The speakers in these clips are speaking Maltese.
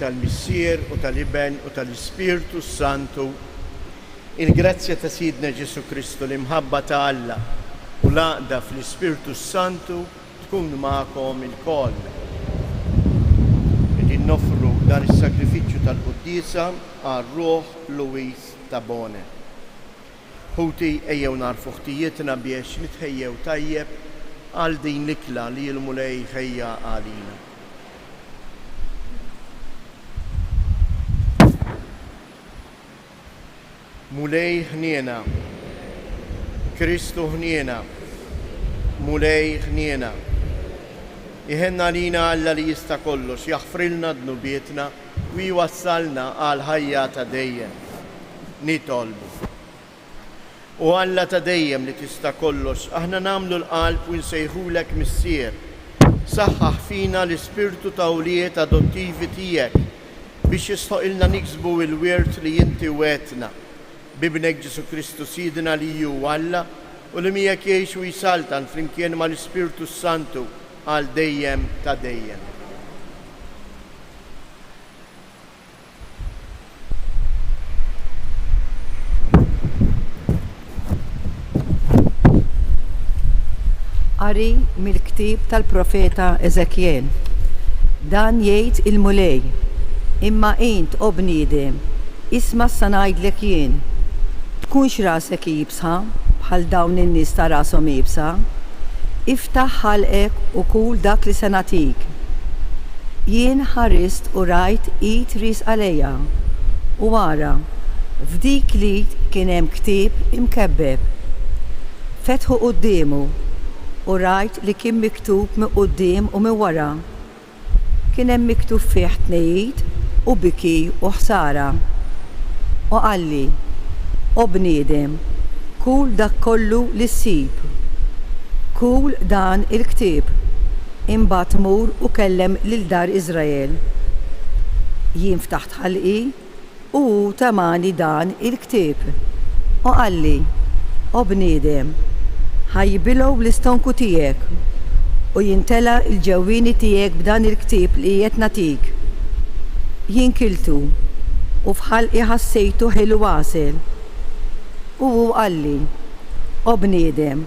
tal-Missier u tal-Iben u tal-Ispirtu Santu. Il-grazzja ta' Sidna Ġesu Kristu l-imħabba ta' Alla u l-għaqda fl-Ispirtu Santu tkun ma'kom il-koll. Qegħdin nofru dan is-sagrifiċċju tal-Qudiesa għar-Ruħ Luis Tabone. Ħuti ejjew narfu ħtijietna biex nitħejjew tajjeb għal din l-ikla li l-mulej ħejja għalina. Mulej ħniena, Kristu ħniena, mulej ħniena. Iħenna lina Alla li jista' kollox, jaħfrilna dnubietna u jwassalna għal ħajja ta' dejjem. Nitolbu. U Alla ta' dejjem li tista' kollox, aħna nagħmlu l-qalb u nsejħulek Missier. Saħħaħ fina l-ispirtu ta' wliet adottivi tiegħek biex jistħoqilna niksbu l-wirt li inti wetna. Bibnek Ġesu Kristu Sidna li ju Alla u li miegħek jgħix u jsaltan flimkien mal-Ispirtu Santu għal dejjem ta' dejjem. Qari mill-ktib tal-profeta Eżekjel. Dan jgħid il-mulej, imma int o bniedem, isma' sa ngħidlek jien, tkunx rasek jibsa bħal dawn in-nies ta' rashom jibsa, iftaħ ħalqek u kul dak li se nagħtik. Jien ħarist u rajt id ris għalejja u wara f'dik l-id kien hemm ktieb imkebbeb. Fetħu qudiemu u rajt li kien miktub minn quddiem u minn wara. Kien hemm miktub fih tnejjid u biki u ħsara. U qalli, o bniedem, kul dak kollu li ssib. Kul dan il-ktieb. Imbagħad mur u kellem lil dar Iżrael. Jien ftaħt ħalqi u tamani dan il-ktieb. U qalli, o bniedem, ħajbilgħu bl-istonku tiegħek u jintela l-ġewwieni tiegħek b'dan il-ktieb li qiegħed nagħtik. Jien kiltu u f'ħalqi ħassejtu ħilu wasel. U hu qalli, o bniedem,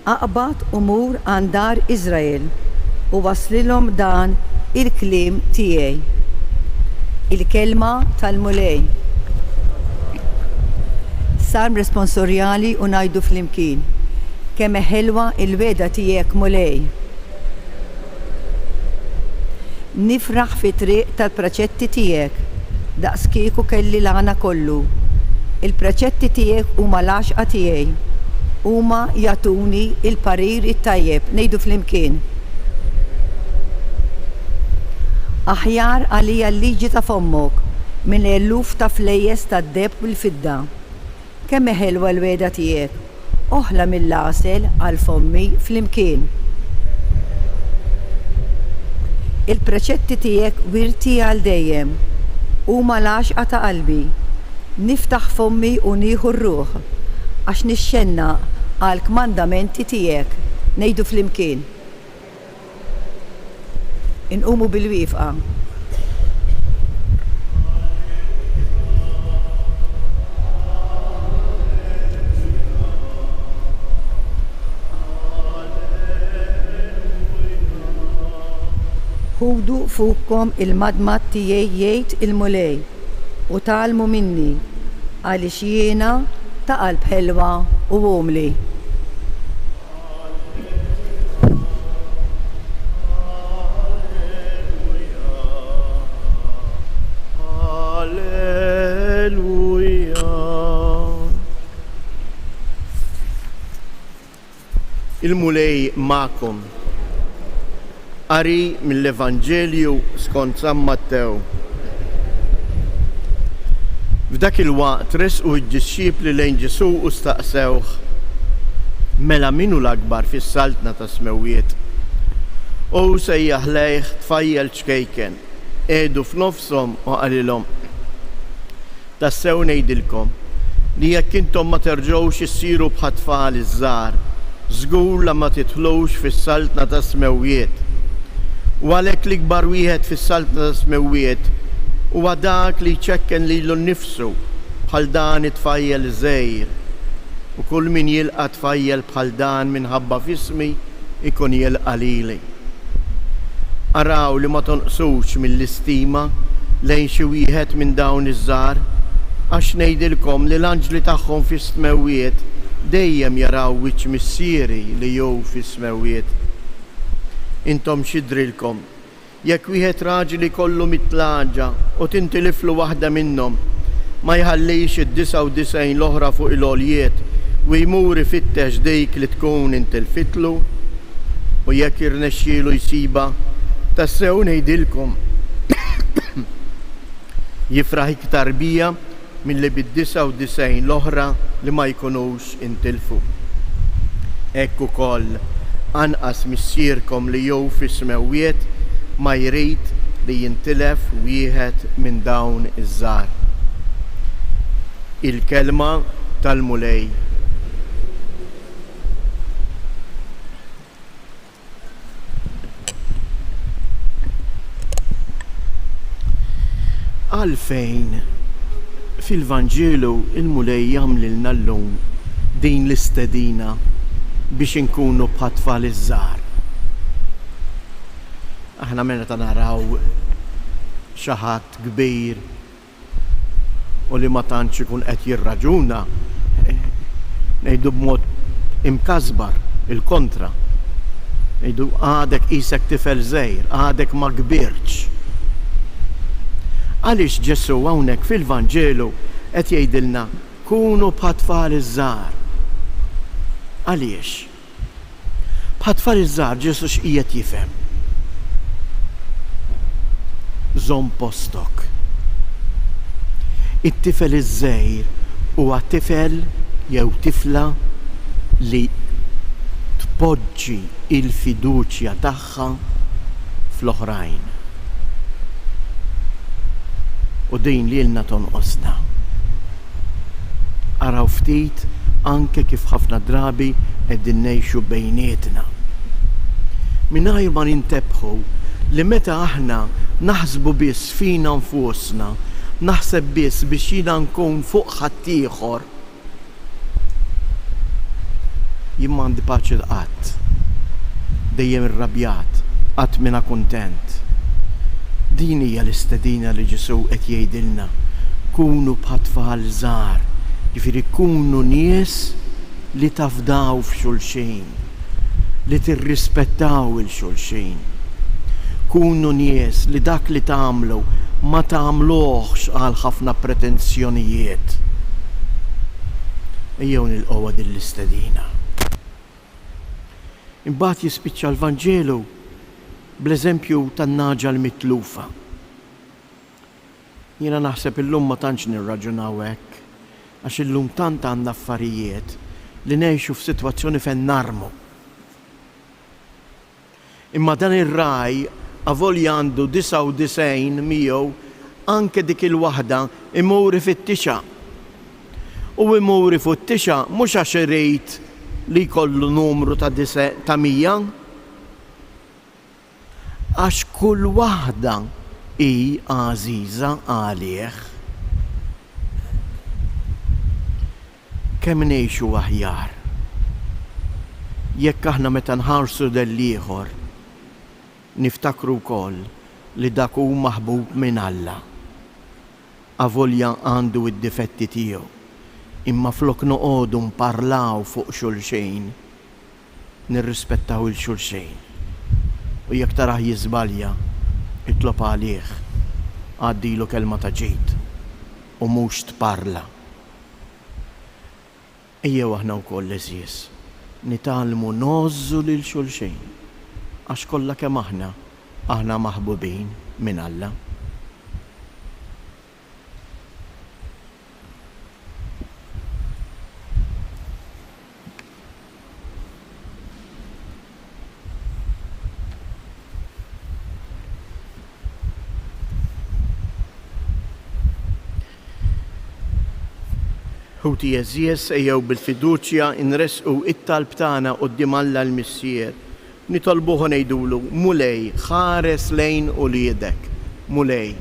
aqbad u mur għand dar Iżrael u waslilhom dan il-kliem tiegħi. Il-kelma tal-mulej. Salm responsorjali u ngħidu flimkien. Kemm ħelwa il-weda tiegħek mulej. Nifraħ fi triq tal-praċetti tiegħek, daqs kieku kelli l-għana kollu. Il-praċetti tiegħek huma l-għaxqa tiegħi, huma jagħtuni il-parir it-tajjeb, ngħidu flimkien. Aħjar għalija l-liġi ta' fommok minn eluf ta' flejjes tad-deb u l-fidda. Kemm ħelwa l-weda tiegħek, oħla mill-għasel għal fommi flimkien. Il-preċetti tiegħek wirti għal dejjem huma l-għaxqa ta' qalbi. Niftaħ fommi u nieħu r-ruħ għax nixxenna għal kmandamenti tiegħek, ngħidu flimkien. Inqumu bil-wifqa. Ħudu fuqkom il-madmat tiegħi jgħid il-mulej u tgħallmu minni għaliex jiena ta' qalb ħelwa u għomli. Il-mulej ma'kom. Qari mill-Evanġelju skont San Mattew. F'dak il-waqt resqu d-disċipli lejn Ġesu u staqsewh, mela minu l-akbar fis-saltna ta' smewwiet? U sejjaħ lejh tfajjel ċkejken, qiegħdu f'nofshom u qalilhom, tassew ngħidilkom li jekk intom ma terġgħux issiru bħal tfal iż-żgħar, żgur la ma tidħlux fis-saltna ta' smewwiet. U għalhekk l-ikbar wieħed fis-saltna ta' smewwiet u dak li ċekken li l-nifsu bħal dan it-tfajjel żgħir u kull min jilqa' tfajjel bħal dan minħabba fismi ikun jilqa' lili. Araw li ma tonqsux mill-istima lejn xi wieħed minn dawn iż-żgħar għax ngħidilkom li l-anġli tagħhom fis-smewwiet dejjem jaraw wiċċ missieri li jew fis-smewwiet. Intom xidrilkom, jekk wieħed raġel ikollu mitlaġa u tintiliflu waħda minnhom ma jħallix id-99 l-oħra fuq il-għoljiet u jmur ifittex dik li tkun intilfitlu u jekk irnexxielu jsiba tassew ngħidilkom jifraħ iktar bija milli bid-99 l-oħra li ma jkunux intilfu. Hekk ukoll anqas missierkom li jew fis-smewwiet ma jrid li jintilef wieħed minn dawn iż-żgħar. Il-kelma tal-mulej. Għalfejn fil-Vanġelu il-mulej jagħmlilna llum din l-istedina biex inkunu bħat-tfal iż-żgħar. Aħna meta naraw xi ħadd kbir u li ma tantx ikun qed jirraġuna ngħidu b'mod imkasbar il-kontra. Ngħidu għadek qisek tifel żgħir, għadek ma kbirtx. Għaliex Ġesu hawnhekk fil-Vanġelu qed jgħidilna kunu bħat-tfal iż-żgħar. Għaliex? Bħat-tfal iż-żgħar Ġesu x'qiegħed jifhem? Żomm postok. It-tifel iż-żgħir huwa tifel jew tifla li tpoġġi il-fiduċja tagħha fl-oħrajn. U din lilna tonqosna. Araw ftit anke kif ħafna drabi qegħdin ngħixu bejnietna. Mingħajr ma nintebħu li meta aħna naħsbu biss fina nfusna, naħseb biss biex jiena nkun fuq ħadd ieħor, jien m'għandi paċi qatt, dejjem irrabjat, qatt mina kuntent. Din hija l-istedina li Ġesu qed jgħidilna, kunu bħat-tfal żgħar, jiġifieri kunu nies li tafdaw f'xulxejn, li tirrispettaw il-xulxejn. Kunu nies li dak li tagħmlu ma tagħmluhx għal ħafna pretenzjonijiet. Ejjew nilqgħu din l-istedina. Imbagħad jispiċċa l-Vanġelu bl-eżempju tan-naġa l-mitlufa. Jiena naħseb illum ma tantx nirraġunaw hekk, għax illum tant għandna affarijiet li ngħixu f'sitwazzjoni fejn narmu. Imma dan ir-raj avolja għandu 99 miegħu anke dik il-waħda imur ifittixa. U imur ifittixa mhux għax irid li jkollu numru ta' 100, għax kull waħda hi għażiża għalih. Kemm ngħixu aħjar jekk aħna meta nħarsu dell-ieħor niftakru wkoll li dak hu maħbub minn Alla. Avolja għandu id-difetti tiegħu, imma flok noqogħdu nparlaw fuq xulxejn, nirrispettaw il-xulxejn. U jekk taraħ jiżbalja, itlob għalih, għaddilu kelma ta' ġid u mhux tparla. Ejjew aħna wkoll eżies nitgħallmu nożżu lil xulxejn għax kollha kemm aħna maħbubin minn Alla. Ħuti eżies ejjew bil-fiduċja nresqu it-talb tagħna quddiem Alla l-Missier. Nitolbuh ngħidulu mulej ħares lejn uliedek, mulej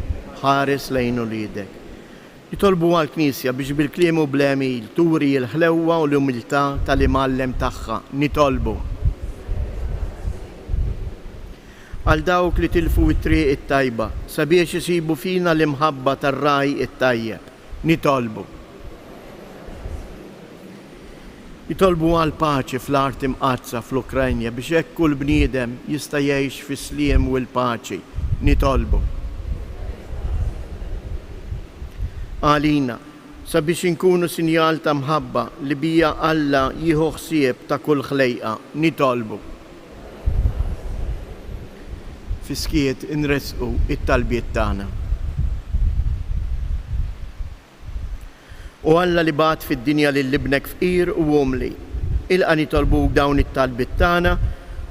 ħares lejn uliedek. Jitolbu għal-Knisja biex bil-kliem u bl-emil turi l-ħlewwa u l-umiltà tal-imallem tagħha. Nitolbu għal dawk li tilfu it-triq it-tajba sabiex isibu fina l-imħabba tar-raj it-tajjeb. Nitolbu għal paċi fl-art imqazza fl-Ukrajna biex hekk kull bniedem jista' jgħix fi sliem u l-paċi. Nitolbu għalina sabiex inkunu sinjal ta' mħabba li bija Alla jieħu ħsieb ta' kull ħlejqa. Nitolbu fiskiet inresqu it-talbiet tagħna. U Alla li bat fid-dinja lil ibnek fqir u umli, ilqa nitolbuk dawn it-talbiet tagħna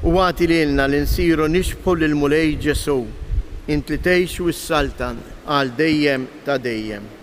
u għati lilna li nsiru nixbħu lil mulej Ġesu, int li tgħix wis-saltan għal dejjem ta' dejjem.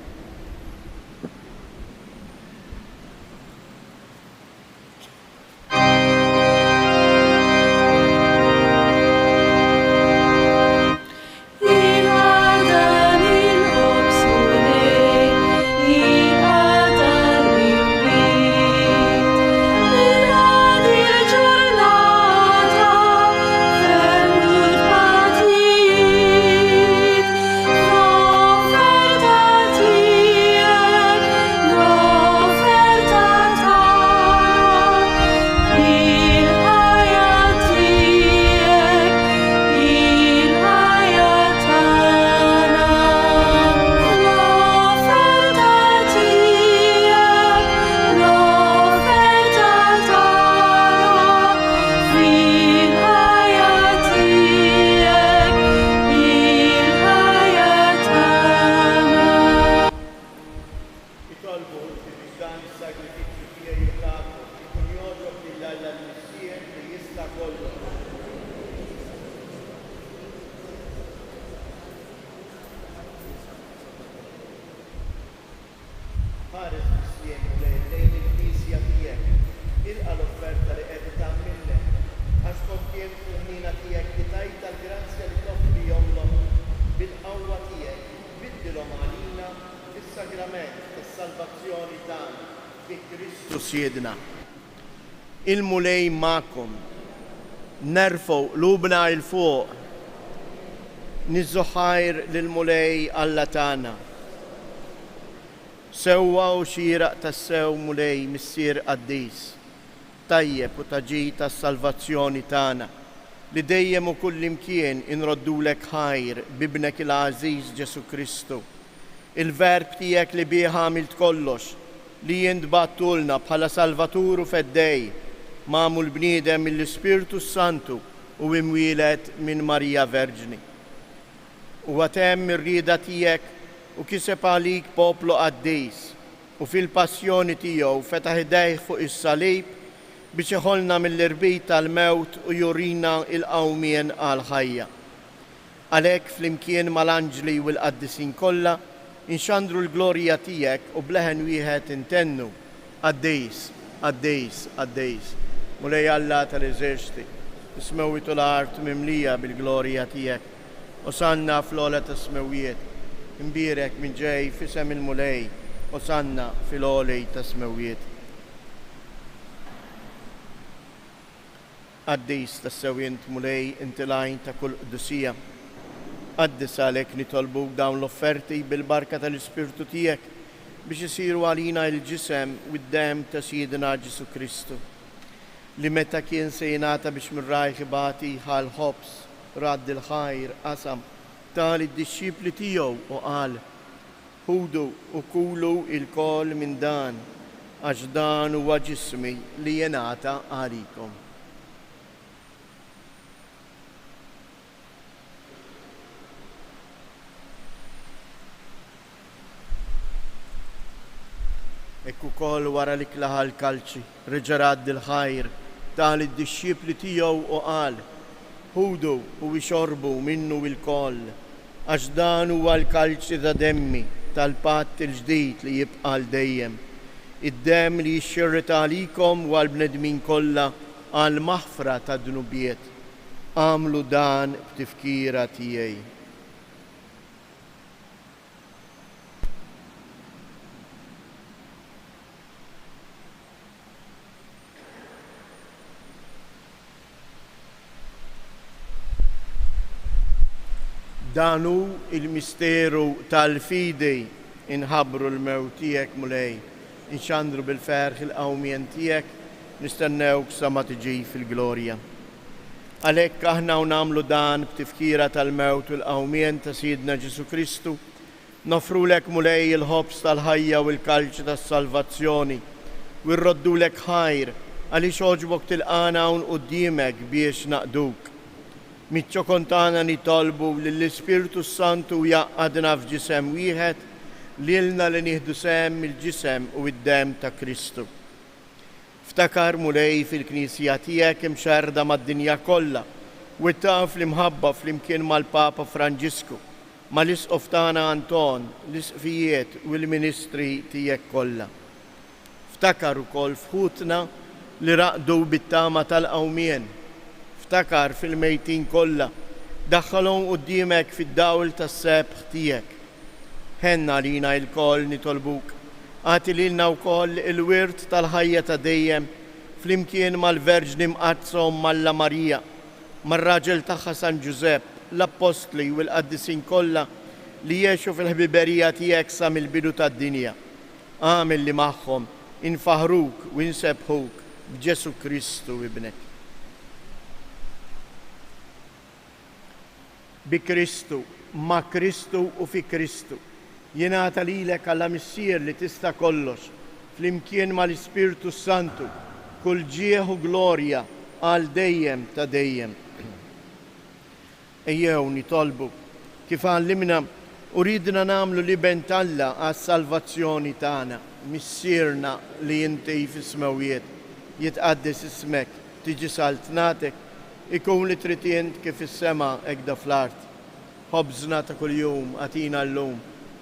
Siedna. Il-mulej ma'kom, nerfu lubna il-fuq, nizzuħajr lil-mulej Alla tagħna. Sewwa u xieraq tas-sew mulej missier qaddis, tajjeb u taġi tas-salvazzjoni tagħna, li dejjem u kull imkien inroddulek ħajr bibnek il-Għażiż Ġesu Kristu, il-verb tiegħek li bih għamilt kollox, li jintbattulna bħala Salvatur u feddej, magħmul bniedem mill-Ispiritu Santu u imwielet minn Marija Verġni. U għatem ir-rieda tiegħek u kiseb għalik poplu qaddis u fil-passjoni tiegħu fetaħ idejh fuq is-salib biex iħolna mill-irbit tal-mewt u jurina il-qawmien għal-ħajja. Għalhekk flimkien mal-anġli u l-qaddisin kollha inxandru l-glorja tiegħek u bleħen wieħed intennu għaddejs, għaddejs, għaddejs. Mulej Alla tal-eżerċti, ismewitu l-art mimlija bil-glorja tiegħek. Osanna fl-ola tas-smewijiet, imbirek minn ġej fisem il-mulej, osanna fil-olej tas-smewijiet. Għaddejs tas-sewint mulej intilajn ta' kull qdusija. Għaddis għalek nitolbu dawn l-offerti bil-barka tal-Ispirtu tiegħek biex isiru għalina il-ġisem u d-dem ta' Siedna Ġesu Kristu, li meta kien se jingħata biex mir-rajħ ibati ħal ħobs radd il-ħajr qasam tal id-disċipli tiegħu u qal: ħudu u kulu il-kol minn dan għax dan huwa ġismi li jingħata għalikom. Ekku kol wara li klaħa l-kalċi, reġarad il-ħajr, tal id-disċipli tiegħu u qal: ħudu u ixorbu minnu il-koll, għax dan huwa l-kalċi ta' demmi tal-patt il-ġdid li jibqa' dejjem. Id-dem li jixxirret għalikom u għal-bnedmin kollha għal maħfra ta' dnubiet. Għamlu dan b'tifkira tiegħi. danu il-misteru tal-fidi inħabru l-mewt tiegħek mulej, inxandru bil-ferħ il-qawmien tiegħek, nistennewk sa ma tiġi fil-glorja. Għalhekk aħna nagħmlu dan b'tifkira tal-mewt u l-qawmien ta' Sidna Ġesu Kristu, nofrulek mulej il-ħobs tal-ħajja u l-kalċ tas-salvazzjoni, u rroddulek ħajr għaliex oġbok tilqana hawn quddiemek biex naqduk. Mitċo kontana nitolbu lill-Ispiritu Santu jaqadna f'ġisem wieħed lilna li nieħdu sem il-ġisem u id-dem ta' Kristu. Ftakar mulej fil-Knisja tiegħek imxerda mad-dinja kollha u taf l-imħabba flimkien mal-Papa Franġisku, mal-isqof tagħna Anton, l-isqfijiet u l-ministri tiegħek kollha. Ftakar ukoll fħutna li raqdu bit-tama tal-qawmien. Ftakar fil-mejtin kollha, daħħalhom quddiemek fid-dawl tas-sebħ tiegħek. Ħenna lina l-koll nitolbuk, għati lilna wkoll il-wirt tal-ħajja ta' dejjem flimkien mal-Verġni mqazzhom Malla Marija, mar-raġel tagħha San Ġusepp, l-Apostli u l-Qaddisin kollha li jgħixu fil-ħbiberija tiegħek sa mill-bidu tad-dinja. Għamel li magħhom infaħruk u insebħuk b'Ġesu Kristu ibnek. Bi Kristu, ma' Kristu u fi Kristu, jingħata lilek għalla missier li tista' kollox, flimkien mal-Ispiritu Santu, kull ġieħ u glorja għal dejjem ta' dejjem. Ejjew nitolbu kif għallimna u ridna nagħmlu li bentalla għas-salvazzjoni tagħna, missierna li inti fis-smawiet, jitqaddis ismek, tiġi saltnatek, ikun li tritient kif is-sema ekda fl-art. Ħobżna ta' kuljum għatina l-lum,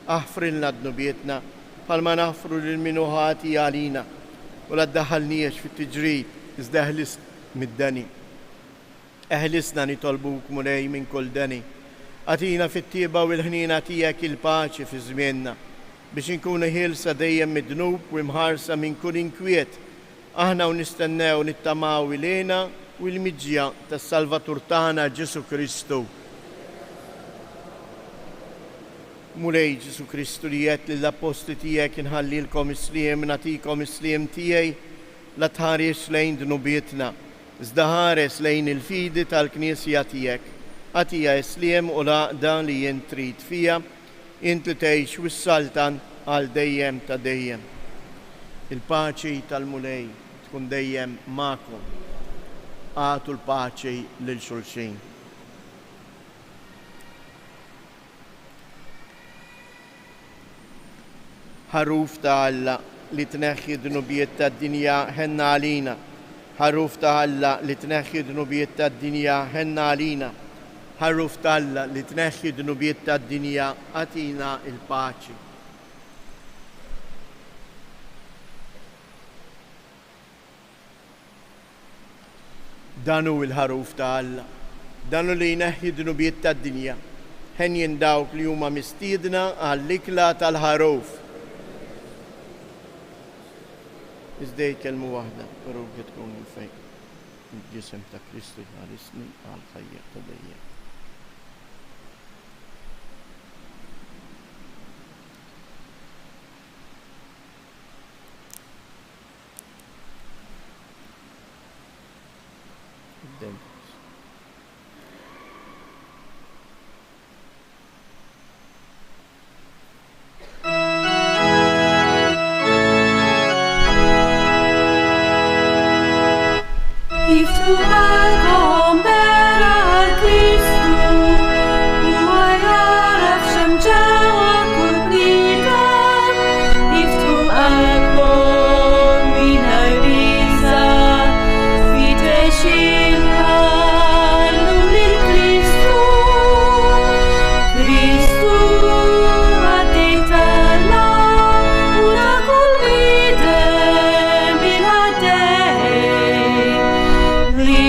aħfrilna d-nubietna, bħalma naħfru lil-minuħati għalina, u la ddaħħalniex fit-tiġrid iżdaħlis mid-dani. Eħlisna nitolbuk mulej minn kull dani, għatina fit-tieba u l-ħnina tiegħek il-paċi fi żmienna, biex inkunu ħilsa dejjem mid-dnub u imħarsa minn kull inkwiet, aħna u nistennew nittamaw ilena u l-miġja tas-Salvatur tagħna Ġesu Kristu. Mulej Ġesu Kristu li jgħid lill-apposti tiegħek inħallilkom isliem nagħtikom isliem tiegħi la tħares lejn dnubietna, iżda ħares lejn il-fidi tal-Knisja tiegħek. Għatija isliem u laqda li jien trid fija, int li tgħix wis-saltan għal dejjem ta' dejjem. Il-paċi tal-mulej tkun dejjem magħkom. Għatu l-paċi lil xulxin. Ħaruf ta' Alla li tneħħi dnubiet tad-dinja ħenna għalina. Ħaruf ta' Alla li tneħħi dnubiet tad-dinja ħenna għalina. Ħaruf ta' Alla li tneħħi dnubiet tad-dinja għatina il-paċi. Danu il-ħaruf ta' Alla, danu li jneħħi dnubiet tad-dinja, ħen jindawk li huma mistiedna għall-ikla tal-ħaruf. Iżdej kelmu waħda, però tkun il-fejn. Il-ġisem ta' Kristu jħarisni għal-ħajja ta' dejjem. Li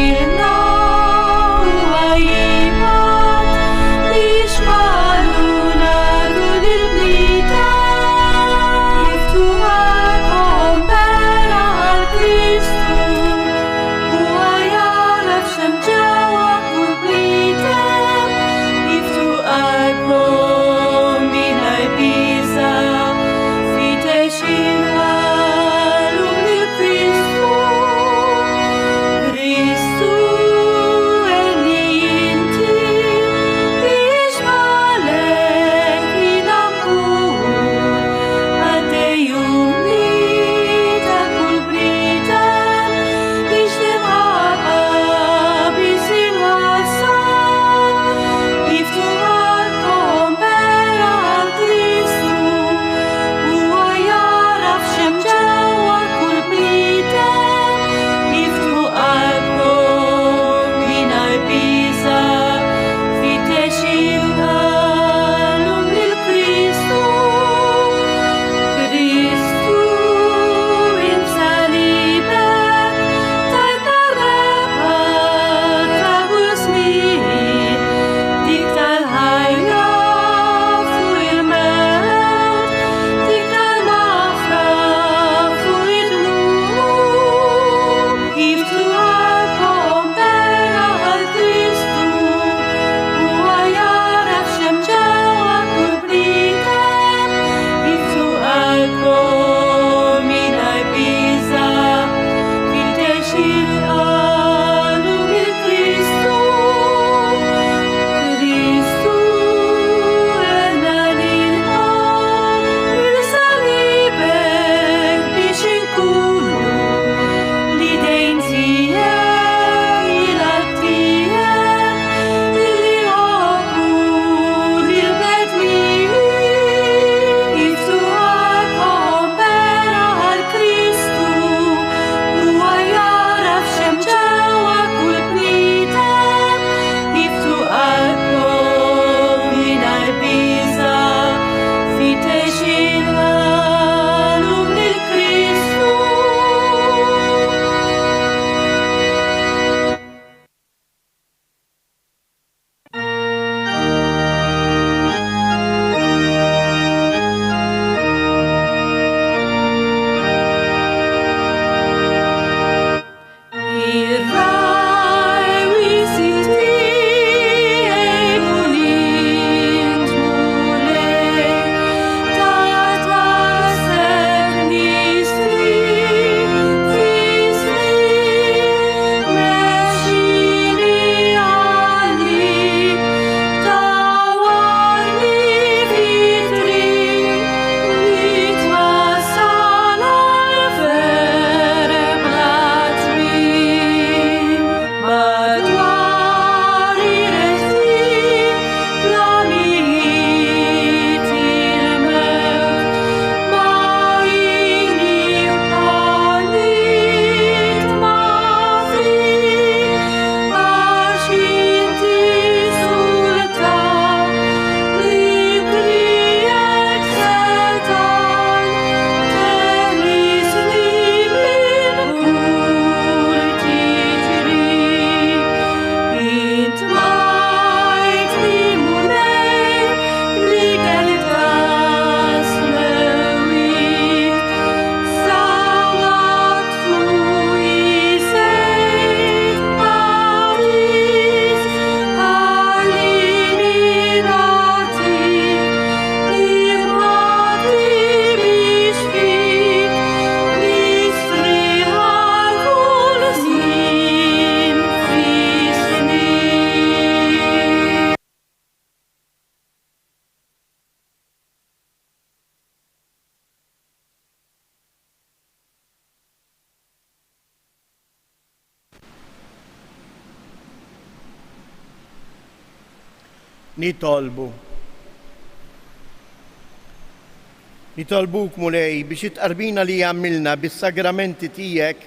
nitolbuk mulej biex itqarbina li għamilna bis-sagramenti tijek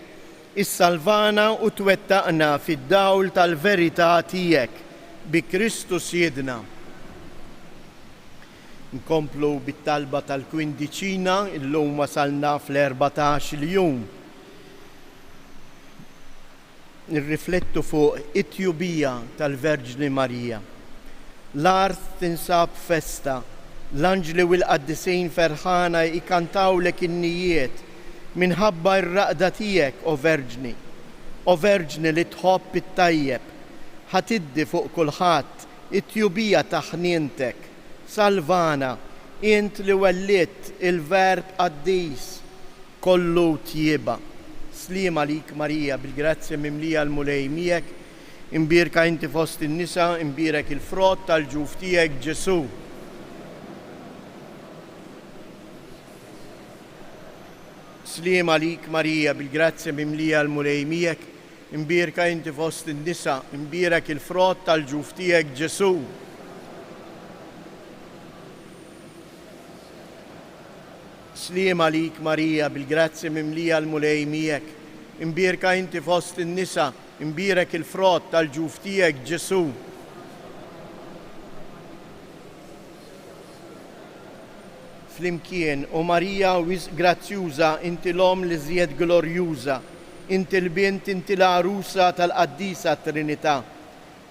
is-salvana u twettaqna fid-dawl tal-verità tijek bi Kristus Jedna. Nkomplu bit-talba tal-kwindiċina, illum wasalna fl-14 il-jum. Nirriflettu fuq it-tjubija tal-Verġni Marija. L-art tinsab festa, l-anġli u l-qaddisejn ferħana ikantaw lek in-nijiet minħabba r-raqda tijek, o Verġni li tħobb it-tajjeb, ħatiddi fuq kulħadd it-tjubija ta' ħnientek, salvana, int li welliet il-Verb qaddis kollu tjieba. Slim għalik Marija, bil-grazzja mimlija l-mulej miegħek, imbirka inti fost in-nisa, imbirek il-frott tal-ġuf tiegħek Ġesu. Slim għalik Marija, bil-grazzja mimlija l-mulej miegħek, imbirka inti fost in-nisa, imbirek il-frott tal-ġuf tiegħek Ġesu. Slim għalik Marija, bil-grazzja mimlija l-mulej miegħek, imbirka inti fost in-nisa, imbirek il-frott tal-ġuf tiegħek Ġesu. Flimkien, o Marija grazzjuża, inti l-om li żjed glorjuża, inti l-bint, inti l-arusa tal-qaddisa Trinità.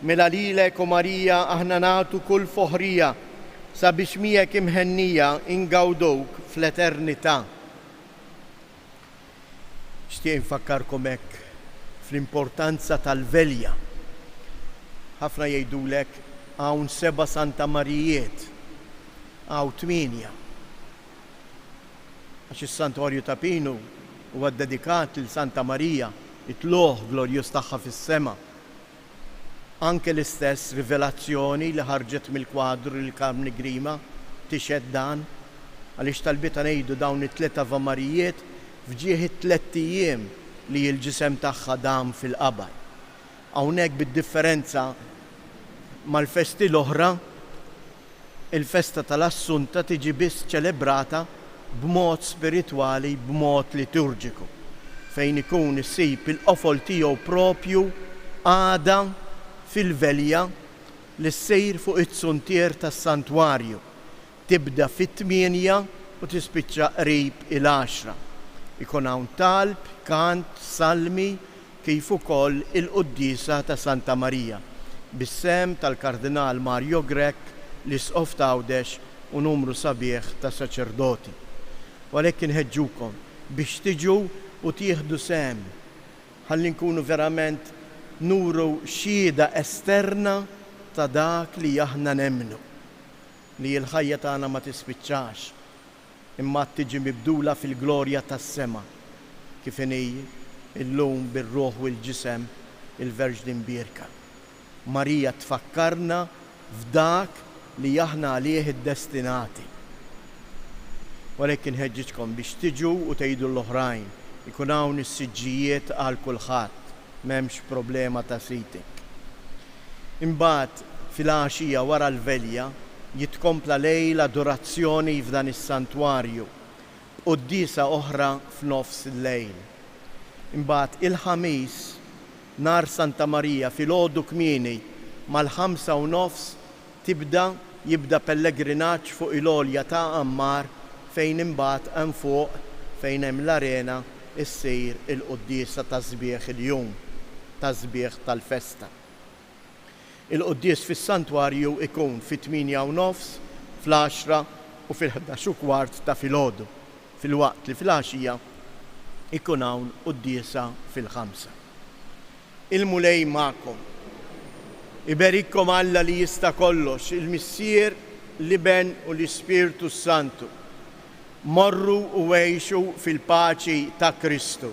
Mela lilek, o Marija, aħna nagħtu kull foħrija sabiex miegħek imħennija ingawdowk fl-eternità. Xtieq infakkarkom hekk fl-importanza tal-velja. Ħafna jgħidulek hawn 7 Santa Marijiet, hawn 8. Għax is-Santwarju ta' Pinu huwa dedikat lil Santa Marija, it-tluħ glorjuż tagħha fis-sema. Anke l-istess rivelazzjoni li ħarġet mill-kwadru li Carmine Grima tixed dan, għaliex talbita ngħidu dawn it-3 Avamarijiet fġieħ it-3 ijiem li l-ġisem tagħha dam fil-qabar. Hawnhekk bid-differenza mal-festi l-oħra, il-festa tal-Assunta tiġi biss ċelebrata b'mod spiritwali, b'mod liturġiku, fejn ikun issib il-qofol tiegħu propju għada fil-velja li ssejr fuq it-suntier tas-santwarju. Tibda fit-8 u tispiċċa qrib il-10. Ikun hawn talb, kant, salmi kif ukoll il-Quddisa ta' Santa Marija bis-sem tal-Kardinal Mario Grech, l-Isqof ta' Għawdex u numru sabiħ ta' saċerdoti. Għalhekk inħeġġukom biex tiġu u tieħdu sem ħalli nkunu verament nuru xhieda esterna ta' dak li aħna nemmnu, li l-ħajja tagħna ma tispiċċax imma tiġi mibdula fil-glorja tas-sema kif inhi illum bir-ruħ u l-ġisem il-Verġni Mbierka. Marija tfakkarna f'dak li aħna għalih iddestinati. Walhekk inħeġġitkom biex tiġu u tgħidu l-oħrajn, ikun hawn is-siġġijiet għal kulħadd, m'hemmx problema ta' sitik. Imbagħad fil-għaxija wara l-velja jitkompla lejl adorazzjoni f'dan is-santwarju, qudiesa oħra f'nofs il-lejl. Imbagħad il-ħamis nar Santa Marija fil-għodu kmieni mal-5:30 jibda pellegrinaġġ fuq il-għolja ta' Ammar fejn imbagħad hemm fuq fejn hemm l-arena issir il-quddiesa ta' żbieħ il-jum, ta' żbieħ tal-festa. Il-quddies fis-santwarju ikun fit-8:30, fl-10 u fil-11:15 ta' filgħodu, filwaqt li fil-għaxija ikun hawn quddiesa fil-5. Il-mulej magħkom. Iberikkom Alla li jista' kollox, il-Missier, l-Iben u l-Ispiritu Santu. Morru u għejxu fil-paċi ta' Kristu.